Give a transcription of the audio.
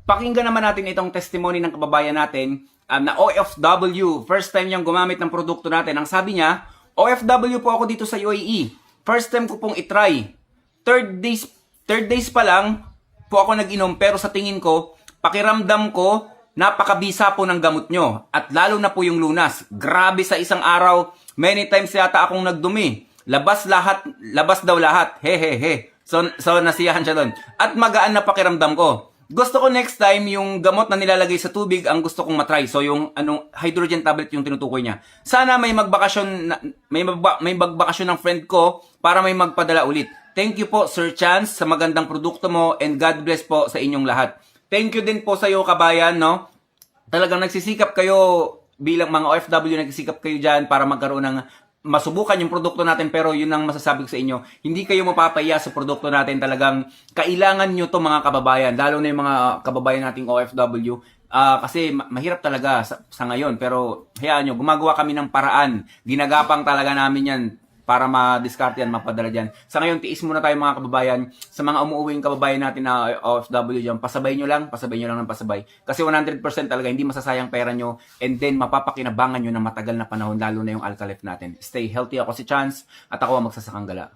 Pakinggan naman natin itong testimony ng kababayan natin na OFW. First time niyang gumamit ng produkto natin. Ang sabi niya, OFW po ako dito sa UAE. First time ko pong itry. Third days pa lang po ako nag-inom, pero sa tingin ko, pakiramdam ko, napakabisa po ng gamot nyo. At lalo na po yung lunas. Grabe, sa isang araw, many times yata akong nagdumi. Labas daw lahat. Hehehe. So nasiyahan siya doon. At magaan na pakiramdam ko. Gusto ko next time yung gamot na nilalagay sa tubig ang gusto kong matry. So yung hydrogen tablet yung tinutukoy niya. Sana may magbakasyon ng friend ko para may magpadala ulit. Thank you po Sir Chance sa magandang produkto mo, and God bless po sa inyong lahat. Thank you din po sa iyo kabayan, no? Talagang nagsisikap kayo bilang mga OFW, nagsisikap kayo diyan para magkaroon ng masubukan yung produkto natin, pero yun ang masasabi ko sa inyo, hindi kayo mapapahiya sa produkto natin. Talagang kailangan nyo to mga kababayan, lalo na yung mga kababayan nating OFW, kasi mahirap talaga sa ngayon, pero hayaan nyo, gumagawa kami ng paraan, ginagapang talaga namin yan para ma-discard yan, mapadala dyan. Sa ngayon, tiis muna tayo mga kababayan. Sa mga umuuwing kababayan natin na OFW dyan, pasabay nyo lang ng pasabay. Kasi 100% talaga, hindi masasayang pera nyo, and then mapapakinabangan nyo ng matagal na panahon, lalo na yung Alkalef natin. Stay healthy. Ako si Chance, at ako ang magsasakang gala.